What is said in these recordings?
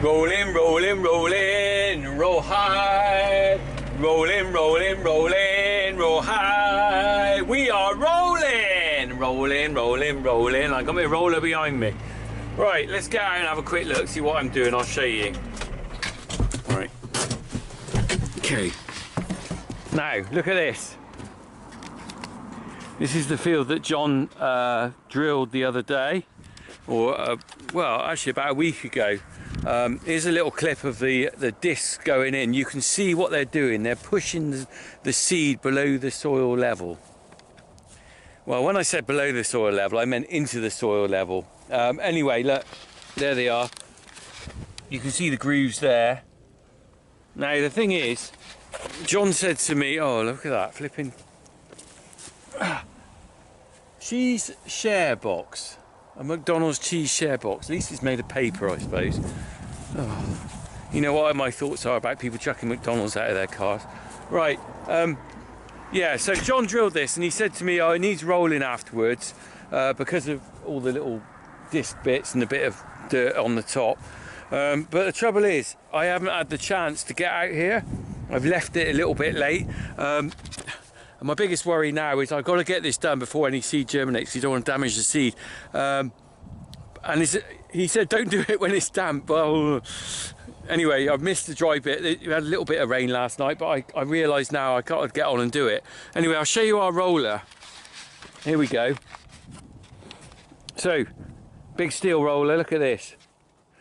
Rolling, rolling, rolling, roll high. Rolling, rolling, rolling, roll high. We are rolling, rolling, rolling, rolling. I got my roller behind me. Right, let's get out and have a quick look, see what I'm doing. I'll show you. Right. Okay. Now, look at this. This is the field that John drilled the other day, or well, actually about a week ago. Here's a little clip of the discs going in. You can see what they're doing. They're pushing the seed below the soil level. Well, when I said below the soil level, I meant into the soil level. Anyway, look, there they are. You can see the grooves there. Now, the thing is, John said to me, oh, look at that, flipping cheese share box. A McDonald's cheese share box. At least it's made of paper, I suppose. Oh. You know what my thoughts are about people chucking McDonald's out of their cars. Right, yeah, so John drilled this and he said to me, oh, it needs rolling afterwards because of all the little disc bits and a bit of dirt on the top. But the trouble is, I haven't had the chance to get out here. I've left it a little bit late. And my biggest worry now is I've got to get this done before any seed germinates. You don't want to damage the seed. And he said, don't do it when it's damp. Well, anyway, I've missed the dry bit. We had a little bit of rain last night, but I realise now I've got to get on and do it. Anyway, I'll show you our roller. Here we go. So, big steel roller, look at this.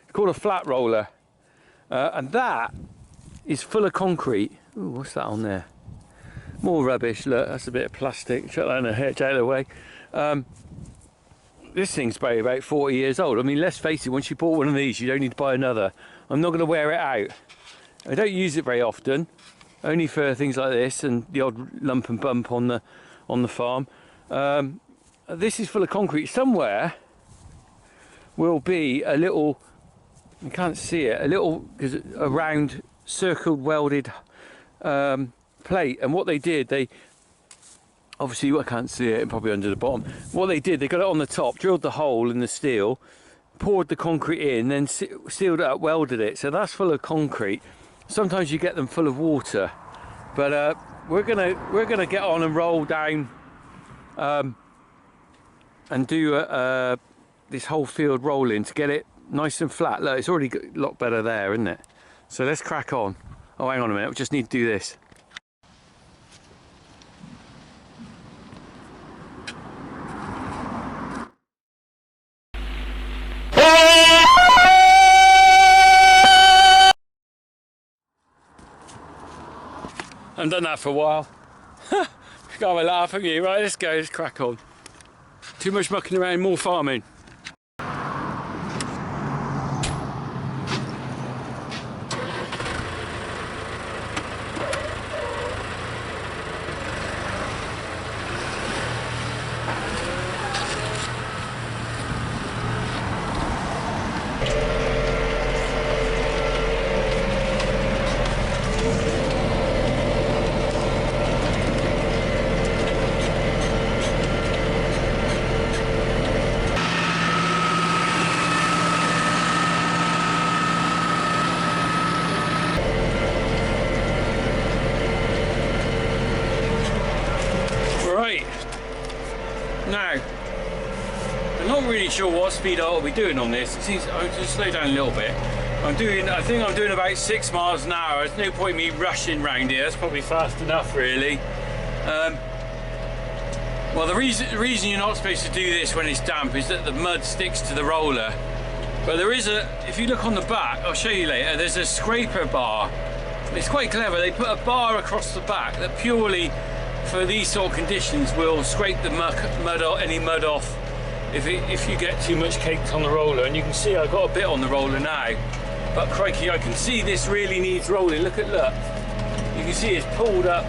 It's called a flat roller. And that is full of concrete. Ooh, what's that on there? More rubbish, look, that's a bit of plastic. Chuck that in a hedge out of the way. This thing's probably about 40 years old. I mean, let's face it, once you bought one of these, you don't need to buy another. I'm not going to wear it out. I don't use it very often, only for things like this and the odd lump and bump on the farm. This is full of concrete. Somewhere will be a little, you can't see it, a round circled welded plate, and what they did, they obviously, I can't see it, probably under the bottom. What they did, they got it on the top, drilled the hole in the steel, poured the concrete in, then sealed it up, welded it. So that's full of concrete. Sometimes you get them full of water, but we're gonna get on and roll down and do this whole field rolling to get it nice and flat. Look, it's already a lot better there, isn't it? So let's crack on. Oh, hang on a minute, we just need to do this. I haven't done that for a while. Got a laugh at you. Right, let's go, let's crack on. Too much mucking around, more farming. Now, I'm not really sure what speed I'll be doing on this. It seems I'll just slow down a little bit. I think I'm doing about 6 miles an hour. There's no point in me rushing round here. It's probably fast enough, really. Well, the reason you're not supposed to do this when it's damp is that the mud sticks to the roller. But there is if you look on the back, I'll show you later, there's a scraper bar. It's quite clever. They put a bar across the back that purely for these sort of conditions will scrape the any mud off if you get too much caked on the roller. And you can see I've got a bit on the roller now, but crikey, I can see this really needs rolling. Look. You can see it's pulled up.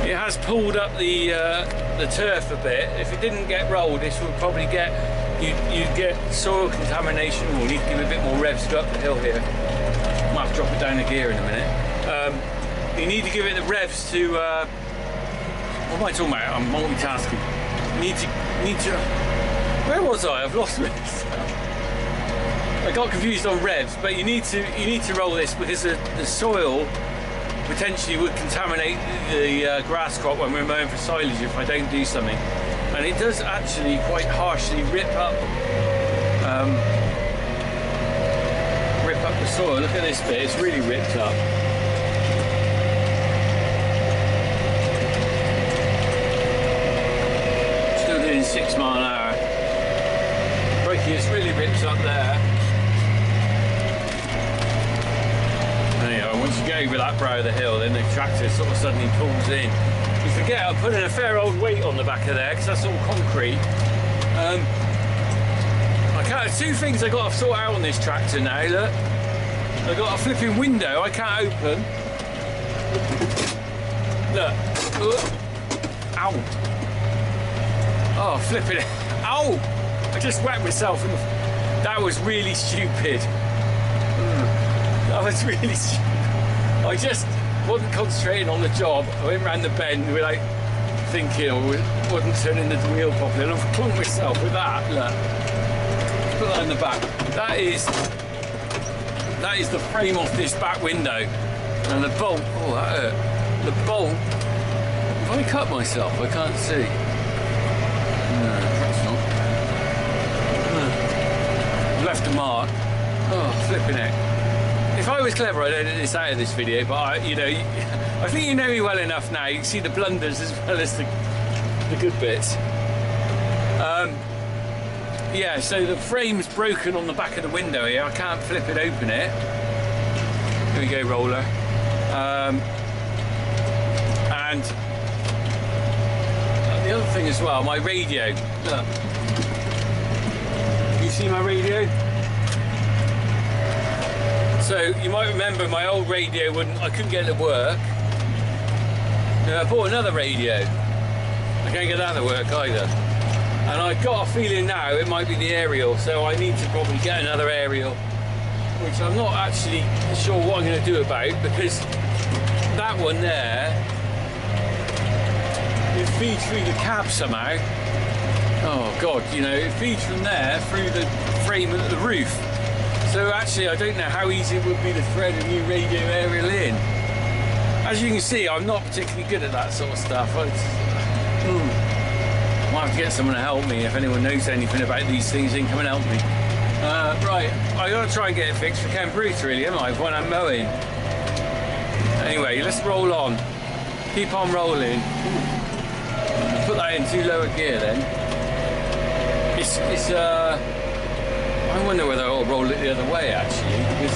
It has pulled up the turf a bit. If it didn't get rolled, this would probably you'd get soil contamination. We'll need to give it a bit more revs to go up the hill here. Might have to drop it down a gear in a minute. You need to give it the revs to, what am I talking about? I'm multitasking. Need to, where was I? I've lost myself. I got confused on revs, but you need to roll this because the soil potentially would contaminate the grass crop when we're mowing for silage if I don't do something. And it does actually quite harshly rip up the soil. Look at this bit, it's really ripped up. Still doing 6 miles an hour. Crikey, it's really ripped up there. Anyway, once you get over that brow of the hill, then the tractor sort of suddenly pulls in. You forget I'm putting a fair old weight on the back of there because that's all concrete. Two things I got to sort out on this tractor now. Look, I got a flipping window I can't open. Look, ow! Oh, flipping it! Ow! I just whacked myself, and that was really stupid. That was really stupid. I just wasn't concentrating on the job. I went round the bend without thinking, or wasn't turning the wheel properly, and I've clunked myself with that. Look. Put that in the back. That is the frame off this back window, and the bolt. Oh, that hurt. The bolt. If I cut myself, I can't see. No, that's not. Left a mark. Oh, flipping it. If I was clever, I'd edit this out of this video. But you know, I think you know me well enough now. You can see the blunders as well as the good bits. Yeah, so the frame's broken on the back of the window here. I can't flip it open it. Here we go, roller. And the other thing as well, my radio. Look. You see my radio? So you might remember my old radio I couldn't get it to work. Now I bought another radio. I can't get that to work either. And I've got a feeling now it might be the aerial, so I need to probably get another aerial, which I'm not actually sure what I'm going to do about, because that one there, it feeds through the cab somehow. Oh God, you know, it feeds from there through the frame of the roof. So actually I don't know how easy it would be to thread a new radio aerial in. As you can see, I'm not particularly good at that sort of stuff. Might have to get someone to help me. If anyone knows anything about these things, then come and help me. Right, I got to try and get it fixed for Ken Bruce, really, haven't I, when I'm mowing. Anyway, let's roll on. Keep on rolling. Put that into lower gear then. I wonder whether I'll roll it the other way actually, because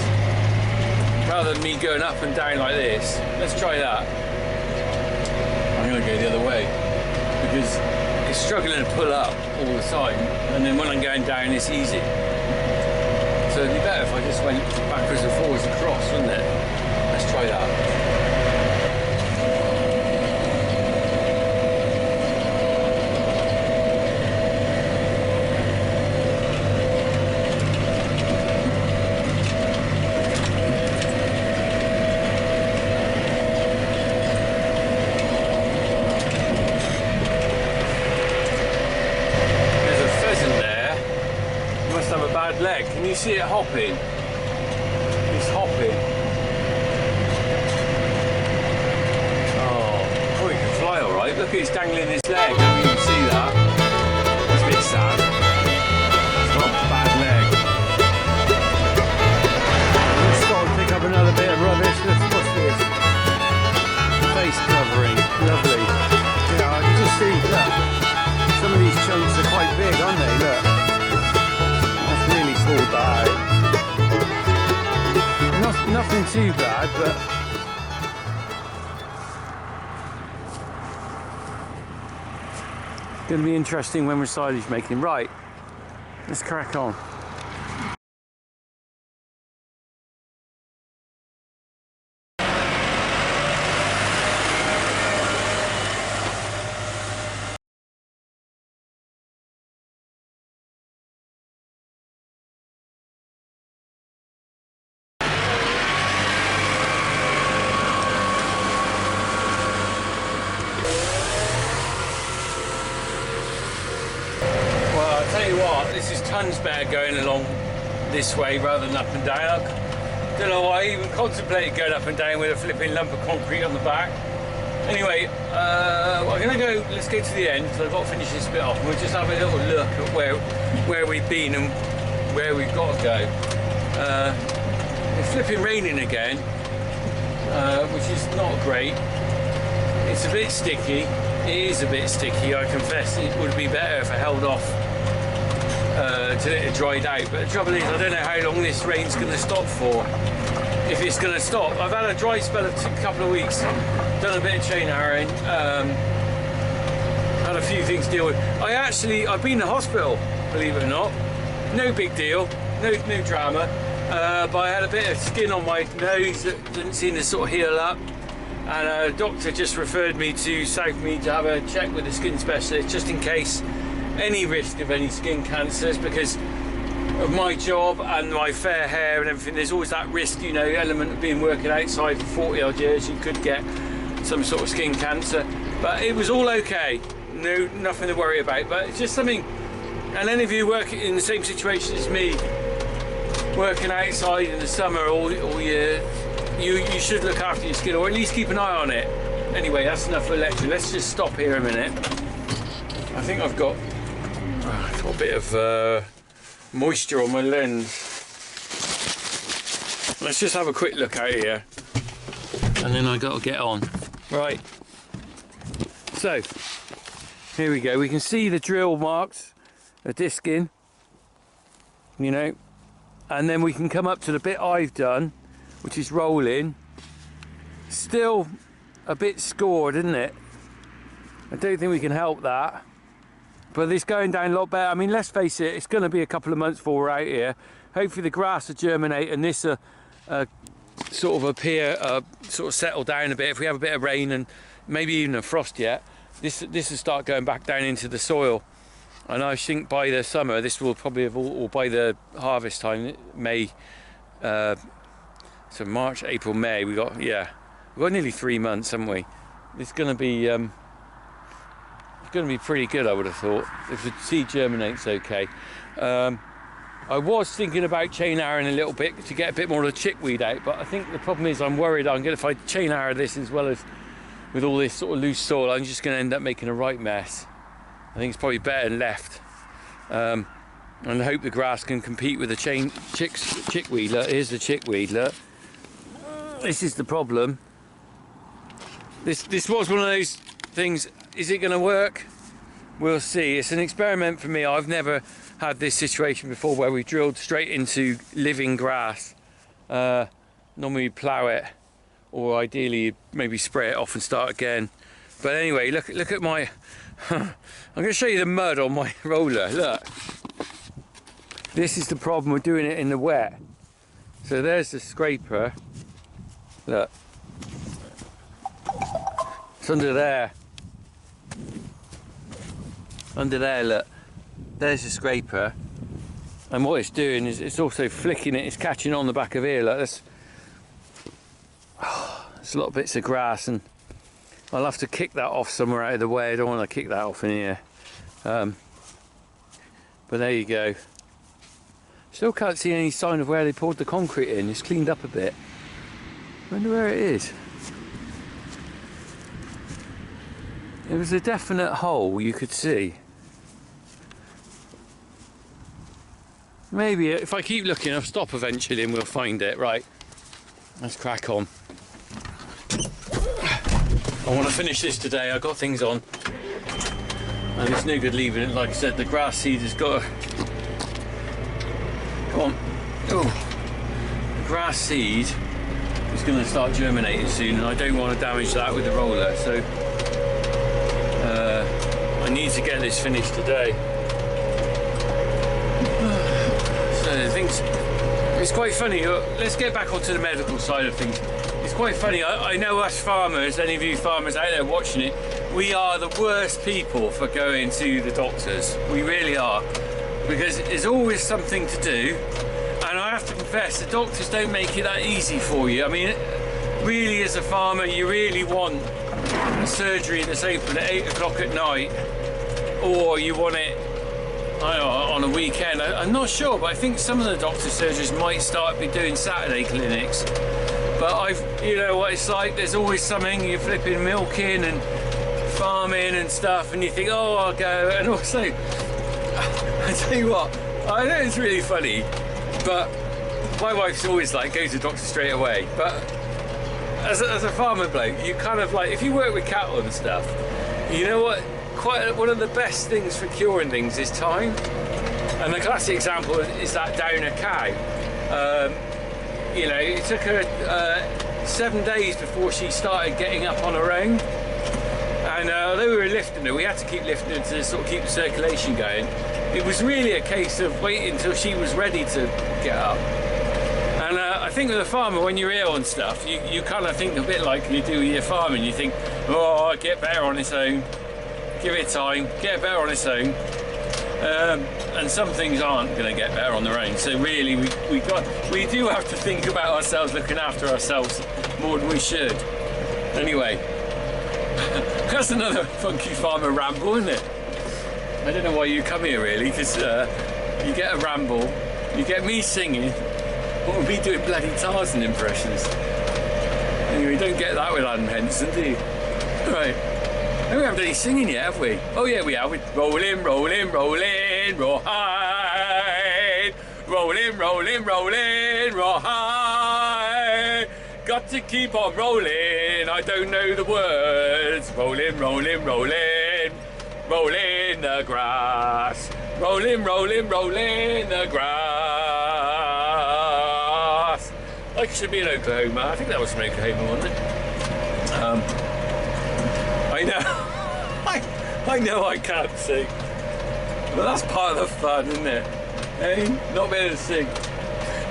rather than me going up and down like this, let's try that. I'm going to go the other way because it's struggling to pull up all the time, and then when I'm going down it's easy. So it'd be better if I just went backwards and forwards across, wouldn't it? Let's try that. Leg. Can you see it hopping? It's hopping. Oh, he can fly all right. Look, it's dangling his leg. I don't even see that. It's a bit sad. It's not a bad leg. Let's start and pick up another bit of rubbish. What's this? Face covering. Lovely. Yeah, I can just see that. Some of these chunks are quite big, aren't they? Look. Pulled that out. Nothing too bad, but it's going to be interesting when we're silage making. Right, let's crack on. Tell you what, this is tons better going along this way rather than up and down. I don't know why I even contemplated going up and down with a flipping lump of concrete on the back. Anyway, I'm gonna go. Let's get to the end because I've got to finish this bit off. We'll just have a little look at where we've been and where we've got to go. It's flipping raining again, which is not great. It's a bit sticky. It is a bit sticky, I confess. It would be better if I held off till it had dried out. But the trouble is, I don't know how long this rain's going to stop for. If it's going to stop. I've had a dry spell of a couple of weeks. Done a bit of chain arrowing. Had a few things to deal with. I've been in the hospital, believe it or not. No big deal. No drama. But I had a bit of skin on my nose that didn't seem to sort of heal up. And a doctor just referred me to Southmead to have a check with a skin specialist just in case any risk of any skin cancers, because of my job and my fair hair and everything. There's always that risk, you know, element of being working outside for 40 odd years. You could get some sort of skin cancer, but it was all okay. No, nothing to worry about. But it's just something, and any of you working in the same situation as me, working outside in the summer all year, you should look after your skin, or at least keep an eye on it. Anyway, that's enough for lecture. Let's just stop here a minute. I think I've got a bit of moisture on my lens. Let's just have a quick look out here, and then I got to get on. Right. So here we go. We can see the drill marks, the disking, you know, and then we can come up to the bit I've done, which is rolling. Still a bit scored, isn't it? I don't think we can help that, but it's going down a lot better. I mean, let's face it, it's going to be a couple of months before we're out here. Hopefully the grass will germinate and this sort of appear, sort of settle down a bit. If we have a bit of rain and maybe even a frost yet, this will start going back down into the soil. And I think by the summer, this will probably have all, or by the harvest time, May, so March, April, May, we've got nearly 3 months, haven't we? It's going to be pretty good, I would have thought, if the seed germinates okay. I was thinking about chain arrowing a little bit to get a bit more of the chickweed out, but I think the problem is I'm worried if I chain arrow this as well as with all this sort of loose soil, I'm just going to end up making a right mess. I think it's probably better than left. And I hope the grass can compete with the chickweed. Look, here's the chickweed, look. This is the problem. This was one of those things. Is it going to work? We'll see. It's an experiment for me. I've never had this situation before where we drilled straight into living grass. Normally we plough it, or ideally maybe spray it off and start again. But anyway, look at my I'm going to show you the mud on my roller. Look, this is the problem. We're doing it in the wet. So there's the scraper. Look, it's under there. Under there, look. There's the scraper. And what it's doing is it's also flicking it. It's catching on the back of here. Look, there's a lot of bits of grass, and I'll have to kick that off somewhere out of the way. I don't want to kick that off in here. But there you go. Still can't see any sign of where they poured the concrete in. It's cleaned up a bit. Wonder where it is. It was a definite hole you could see. Maybe if I keep looking, I'll stop eventually and we'll find it. Right, let's crack on. I want to finish this today. I've got things on, and it's no good leaving it. Like I said, the grass seed has got to... Come on. Oh, the grass seed is going to start germinating soon, and I don't want to damage that with the roller, so I need to get this finished today. So things, it's quite funny. Let's get back onto the medical side of things. It's quite funny. I know us farmers, any of you farmers out there watching it, we are the worst people for going to the doctors. We really are, because there's always something to do. And I have to confess, the doctors don't make it that easy for you. I mean, really, as a farmer, you really want a surgery that's open at 8 o'clock at night, or you want it on a weekend. I'm not sure, but I think some of the doctor surgeries might start be doing Saturday clinics. But you know what it's like, there's always something, you're flipping milking and farming and stuff, and you think, oh, I'll go. And also, I tell you what, I know it's really funny, but my wife's always like, go to the doctor straight away. But as a farmer bloke, you kind of like, if you work with cattle and stuff, you know what, one of the best things for curing things is time. And the classic example is that Downer cow. You know, it took her 7 days before she started getting up on her own. And although we were lifting her, we had to keep lifting her to sort of keep the circulation going. It was really a case of waiting until she was ready to get up. And I think with a farmer, when you're ill and stuff, you kind of think a bit like you do with your farming. You think, oh, I'll get better on its own. Give it time, get better on its own. And some things aren't going to get better on their own. So really, we do have to think about ourselves, looking after ourselves more than we should. Anyway, that's another funky farmer ramble, isn't it? I don't know why you come here really, because you get a ramble, you get me singing, what would be doing bloody Tarzan impressions. Anyway, you don't get that with Adam Henson, do you? Right. We haven't done any singing yet, have we? Oh yeah, we have. We're rolling, rolling, rolling, rawhide. Rolling, rolling, rolling, rawhide. Got to keep on rolling, I don't know the words. Rolling, rolling, rolling, rolling the grass. Rolling, rolling, rolling the grass. Like it should be in Oklahoma. I think that was from Oklahoma, wasn't it? I know. I know I can't sing, but that's part of the fun, isn't it? Hey, not being able to sing.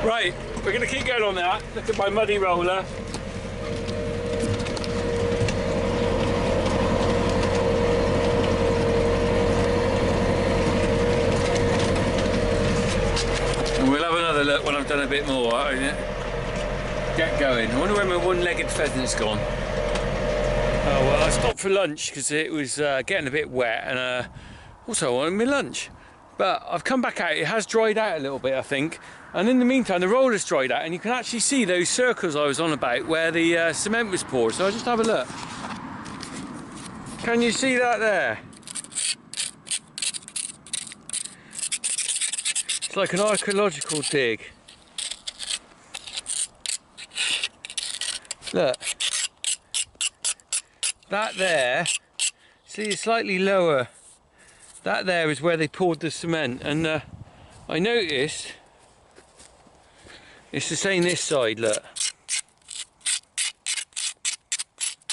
Right, we're going to keep going on that. Look at my muddy roller. And we'll have another look when I've done a bit more. Get going. I wonder where my one-legged pheasant's gone. Oh, well, I stopped for lunch because it was getting a bit wet, and also I wanted my lunch. But I've come back out, it has dried out a little bit, I think. And in the meantime, the roller's dried out, and you can actually see those circles I was on about where the cement was poured. So I'll just have a look. Can you see that there? It's like an archaeological dig. Look. That there, see, it's slightly lower. That there is where they poured the cement, and I noticed it's the same this side. Look,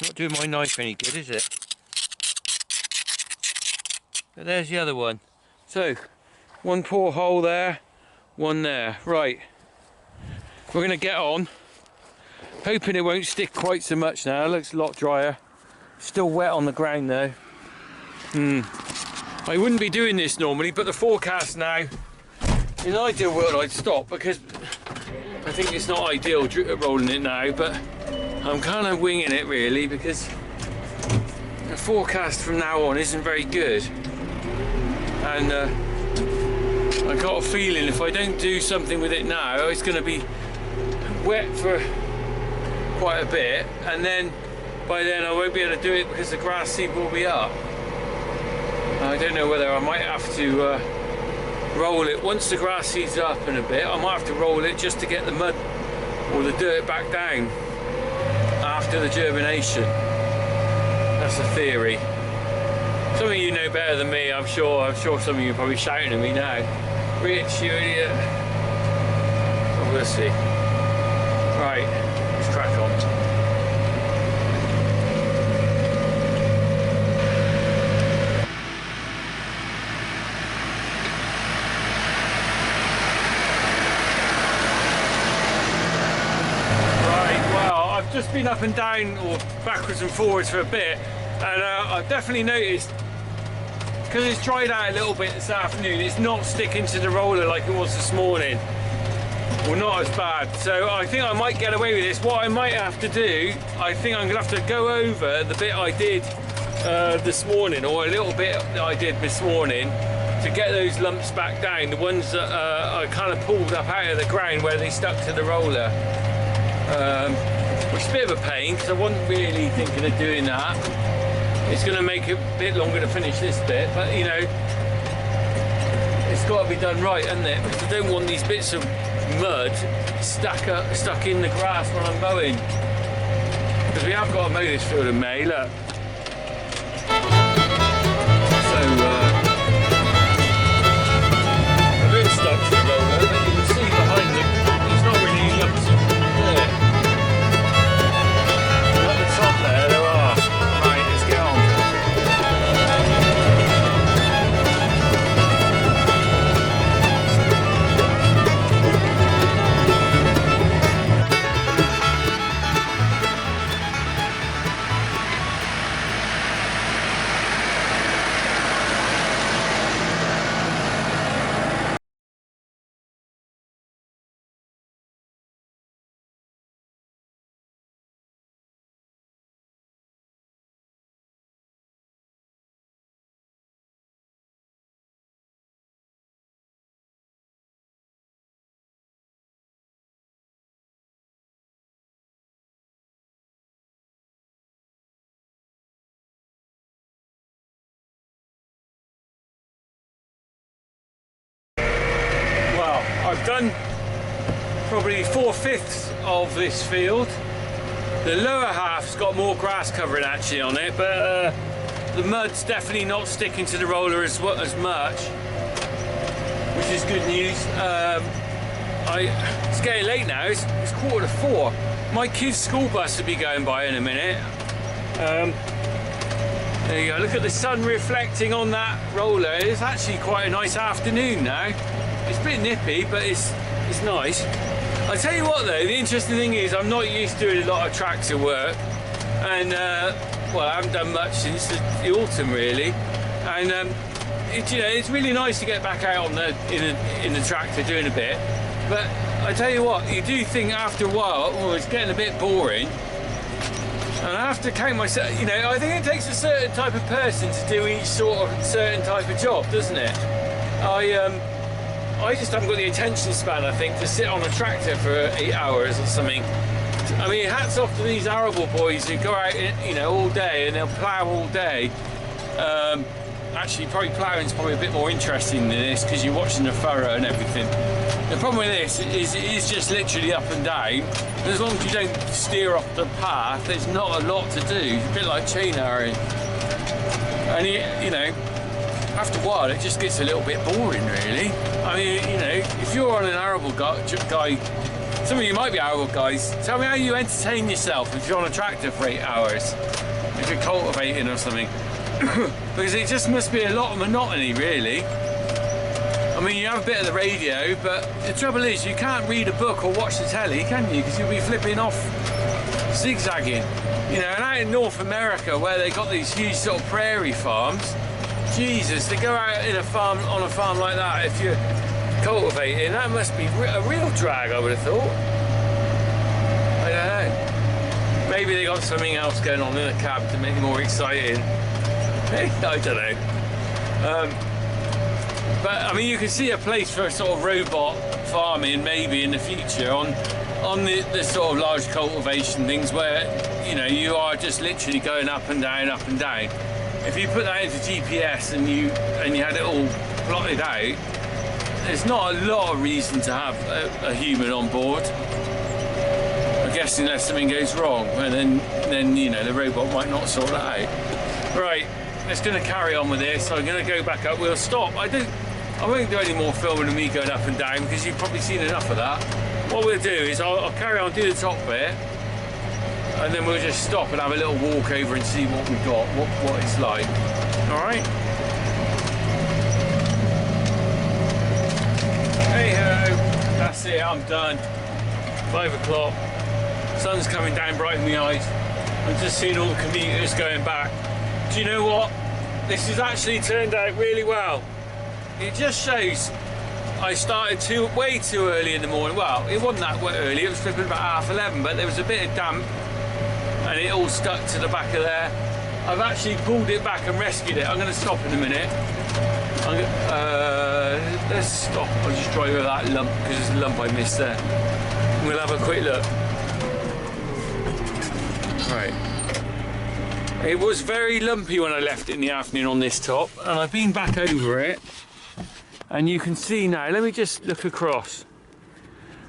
not doing my knife any good, is it? But there's the other one. So one poor hole there, one there. Right, we're gonna get on, hoping it won't stick quite so much now. It looks a lot drier. Still wet on the ground though. I wouldn't be doing this normally, but the forecast now, in an ideal world I'd stop, because I think it's not ideal rolling it now, but I'm kind of winging it really, because the forecast from now on isn't very good. And I got a feeling if I don't do something with it now, it's going to be wet for quite a bit, and then by then I won't be able to do it because the grass seed will be up. I don't know whether I might have to roll it once the grass seed's up in a bit. I might have to roll it just to get the mud or the dirt back down after the germination. That's a theory. Some of you know better than me, I'm sure some of you are probably shouting at me now. Rich, you idiot. But we'll see. Right, let's crack on. Just been up and down or backwards and forwards for a bit, and I've definitely noticed, because it's dried out a little bit this afternoon, it's not sticking to the roller like it was this morning, or not as bad. So I think I might get away with this. What I might have to do, I think I'm gonna have to go over the bit I did this morning, or a little bit that I did this morning, to get those lumps back down, the ones that I kind of pulled up out of the ground where they stuck to the roller, which is a bit of a pain because I wasn't really thinking of doing that. It's going to make it a bit longer to finish this bit, but you know, it's got to be done right, hasn't it? Because I don't want these bits of mud stuck in the grass when I'm mowing, because we have got to mow this field in May, look. So a bit stuck to the roller, but you can see behind it, there's not really lumps there. At the top there are. Right, let's get on. I've done probably 4/5 of this field. The lower half's got more grass covering actually on it, but the mud's definitely not sticking to the roller as much, which is good news. It's getting late now, it's 3:45. My kids' school bus will be going by in a minute. There you go, look at the sun reflecting on that roller. It's actually quite a nice afternoon now. It's a bit nippy, but it's nice. I tell you what though, the interesting thing is I'm not used to doing a lot of tractor work, and well, I haven't done much since the autumn really, and you know, it's really nice to get back out on in the tractor doing a bit. But I tell you what, you do think after a while, oh, it's getting a bit boring. And I have to count myself, you know, I think it takes a certain type of person to do each sort of certain type of job, doesn't it? I just haven't got the attention span, I think, to sit on a tractor for 8 hours or something. I mean, hats off to these arable boys who go out, you know, all day and they'll plough all day. Actually, probably ploughing's probably a bit more interesting than this because you're watching the furrow and everything. The problem with this is it is just literally up and down. And as long as you don't steer off the path, there's not a lot to do. It's a bit like chain arrowing. And you know, after a while, it just gets a little bit boring, really. I mean, you know, if you're on an arable guy, some of you might be arable guys, tell me how you entertain yourself if you're on a tractor for 8 hours, if you're cultivating or something. Because it just must be a lot of monotony, really. I mean, you have a bit of the radio, but the trouble is you can't read a book or watch the telly, can you? Because you'll be flipping off, zigzagging. You know, and out in North America, where they got these huge sort of prairie farms, Jesus, to go out on a farm like that, if you're cultivating, that must be a real drag, I would have thought. I don't know. Maybe they got something else going on in the cab to make it more exciting. I don't know. But I mean, you can see a place for sort of robot farming maybe in the future on the sort of large cultivation things where, you know, you are just literally going up and down, up and down. If you put that into GPS and you had it all plotted out, there's not a lot of reason to have a human on board. I guess unless something goes wrong, and then you know, the robot might not sort that out. Right, it's going to carry on with this. I'm going to go back up. We'll stop. I won't do any more filming of me going up and down because you've probably seen enough of that. What we'll do is I'll carry on, do the top bit, and then we'll just stop and have a little walk over and see what we've got, what it's like. All right. Hey ho, that's it, I'm done. 5 o'clock, sun's coming down bright in the eyes. I've just seen all the commuters going back. Do you know what? This has actually turned out really well. It just shows I started way too early in the morning. Well, it wasn't that early, it was flipping about 11:30, but there was a bit of damp and it all stuck to the back of there. I've actually pulled it back and rescued it. I'm going to stop in a minute. Let's stop. I'll just try with that lump because there's a lump I missed there. We'll have a quick look. Right. It was very lumpy when I left it in the afternoon on this top, and I've been back over it, and you can see now. Let me just look across.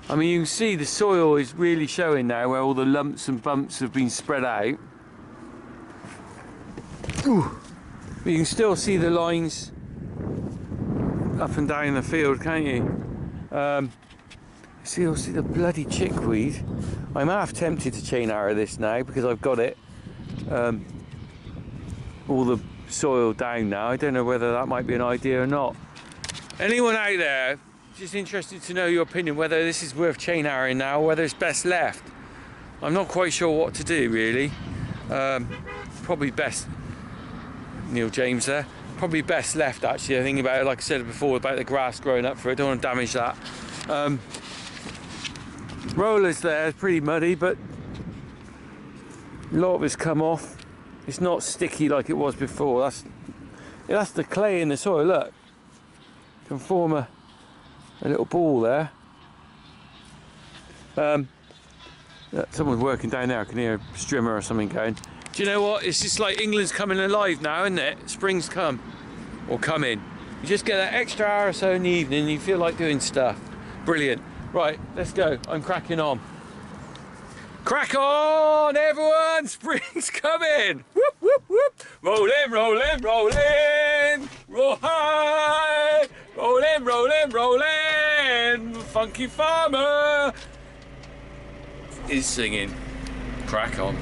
I mean, you can see the soil is really showing now where all the lumps and bumps have been spread out. Ooh. But you can still see the lines up and down the field, can't you? See the bloody chickweed. I'm half tempted to chain arrow this now because I've got it all the soil down now. I don't know whether that might be an idea or not. Anyone out there just interested to know your opinion whether this is worth chain arrowing now or whether it's best left? I'm not quite sure what to do really. Probably best, Neil James there, probably best left actually. I think about it, like I said before, about the grass growing up for it. Don't want to damage that. Rollers there, it's pretty muddy, but a lot of it's come off. It's not sticky like it was before. That's the clay in the soil. Look, can form a little ball there. Someone's working down there. I can hear a strimmer or something going. Do you know what? It's just like England's coming alive now, isn't it? Spring's come, or coming. You just get that extra hour or so in the evening and you feel like doing stuff. Brilliant. Right, let's go. I'm cracking on. Crack on, everyone! Spring's coming! Whoop, whoop, whoop! Rollin', rollin', rollin'! Roll high! Rollin', rollin', rollin'! Funky Farmer is singing. Crack on.